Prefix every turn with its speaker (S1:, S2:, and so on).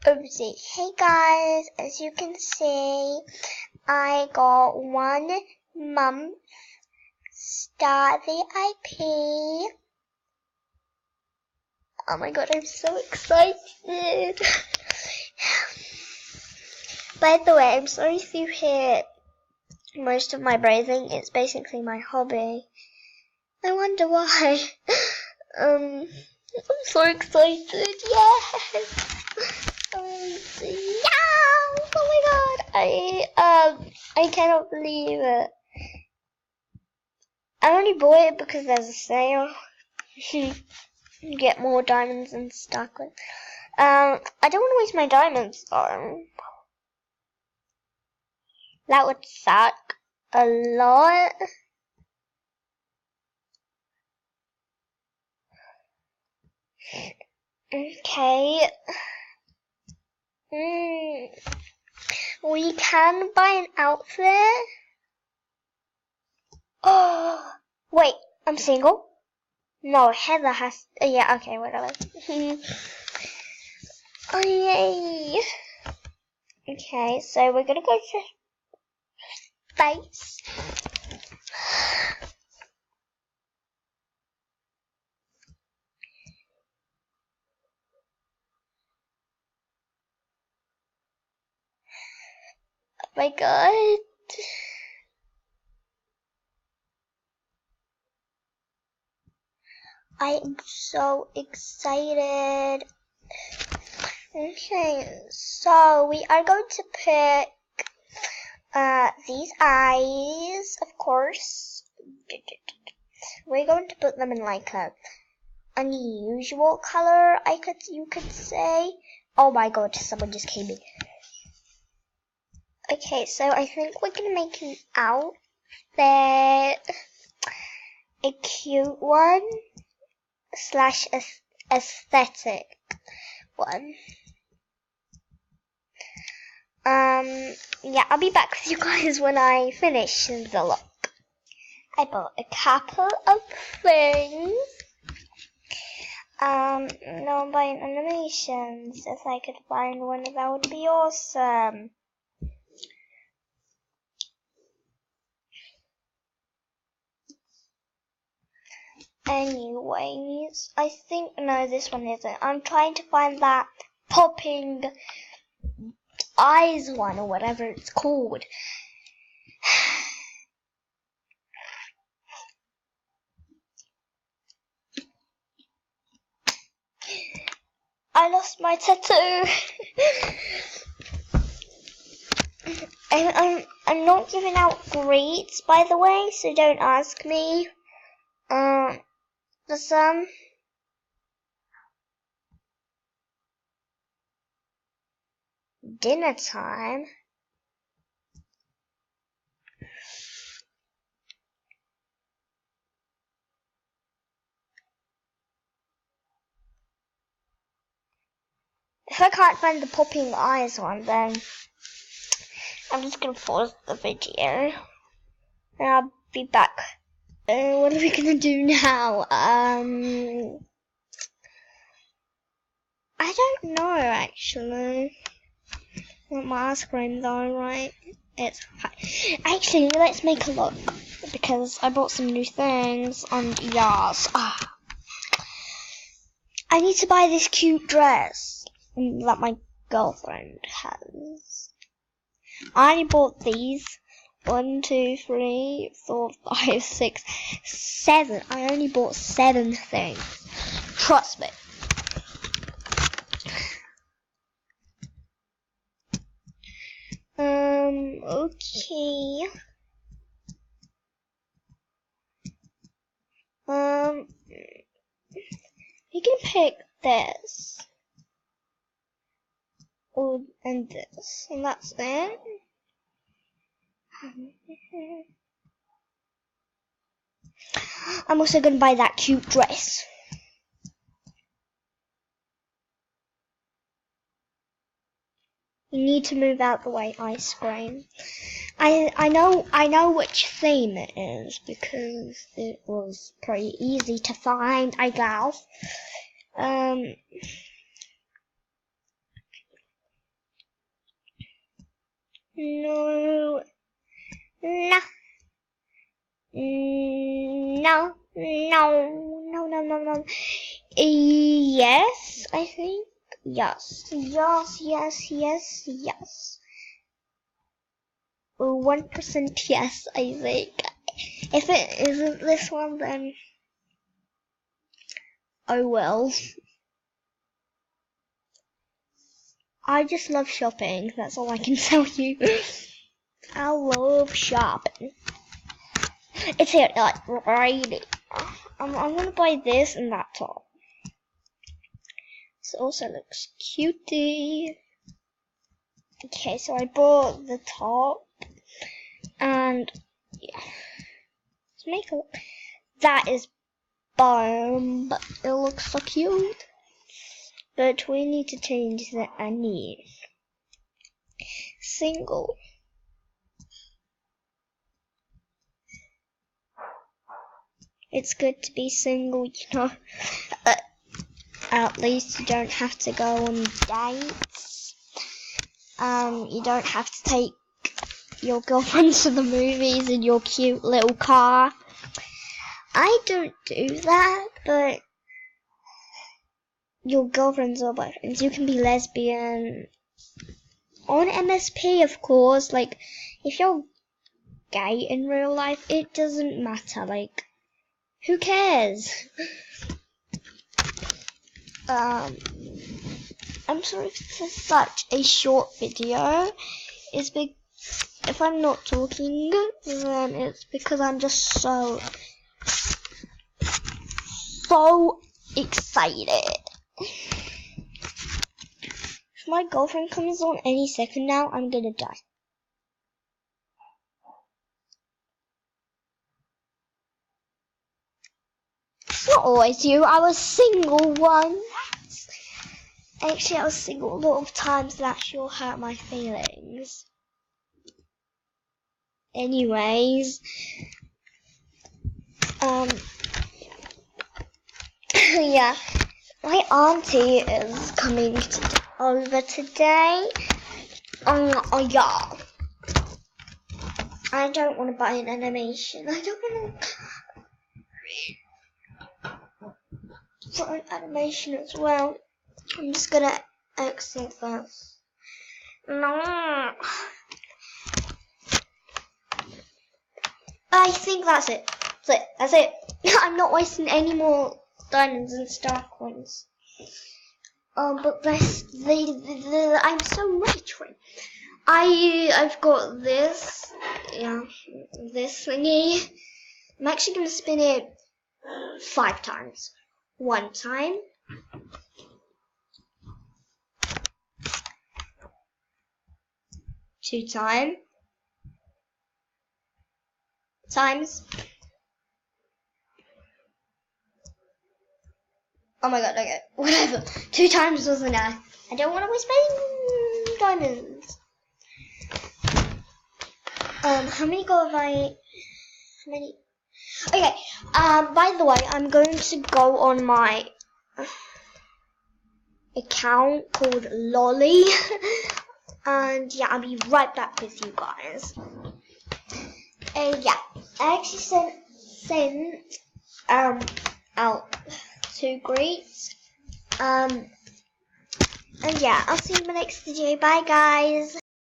S1: Oopsie. Hey guys, as you can see, I got 1 month Star VIP. Oh my god, I'm so excited. By the way, I'm sorry if you hear most of my breathing. It's basically my hobby. I wonder why. I'm so excited. Yes. Yeah! Oh my god! I cannot believe it. I only bought it because there's a sale. You get more diamonds and stuff. I don't want to waste my diamonds though. That would suck a lot. Okay. We can buy an outfit. Oh, wait, I'm single? No, Heather has, yeah, okay, whatever. Oh, yay. Okay, so we're gonna go to space. Oh my god. I am so excited. Okay, so we are going to pick these eyes, of course. We're going to put them in like a unusual color, you could say. Oh my god, someone just came in. Okay, so I think we're gonna make an outfit, a cute one slash aesthetic one. Yeah, I'll be back with you guys when I finish the look. I bought a couple of things. Now I'm buying animations. If I could find one, that would be awesome. Anyways, I think, no, this one isn't. I'm trying to find that popping eyes one or whatever it's called. I lost my tattoo. I'm not giving out grades, by the way, so don't ask me. For some. Dinner time. If I can't find the popping eyes one, then I'm just gonna pause the video. And I'll be back. What are we gonna do now? I don't know actually. Want my ice cream though, right? It's fine. Actually, let's make a look because I bought some new things and yes. I need to buy this cute dress that my girlfriend has. I only bought these. 1, 2, 3, 4, 5, 6, 7. I only bought 7 things. Trust me. Okay. You can pick this. And this. And that's it. I'm also going to buy that cute dress. You need to move out the way, ice cream. I know which theme it is because it was pretty easy to find, I guess. No. No. No. No. Yes, I think. Yes. 1% yes, I think. If it isn't this one, then oh well. I just love shopping. That's all I can tell you. I love shopping. It's here, like, right. I'm gonna buy this and that top. This also looks cutie. Okay, so I bought the top, and yeah, let's make a look. That is bomb. It looks so cute. But we need to change the name. Single. It's good to be single, you know. At least you don't have to go on dates. You don't have to take your girlfriend to the movies in your cute little car. I don't do that, but your girlfriends or boyfriends, you can be lesbian. On MSP, of course, like, if you're gay in real life, it doesn't matter, like, who cares? I'm sorry if this is such a short video. It's big. If I'm not talking, then it's because I'm just so excited. If my girlfriend comes on any second now, I'm gonna die. It's not always you. I was single once. Actually, I was single a lot of times. That sure hurt my feelings. Anyways, yeah, my auntie is coming over today. Oh yeah. I don't want to buy an animation. I don't want to put an animation as well. I'm just gonna exit that. No. I think that's it. That's it. I'm not wasting any more diamonds and star coins. But I'm so rich. I've got this. Yeah, this thingy. I'm actually gonna spin it 5 times. 1 time. 2 times. Oh my god, okay, whatever. 2 times wasn't enough. I don't want to waste my diamonds. How many gold have I? How many? Okay. By the way, I'm going to go on my account called Lolly, and yeah, I'll be right back with you guys. And yeah, I actually sent out 2 greets. And yeah, I'll see you in my next video. Bye guys.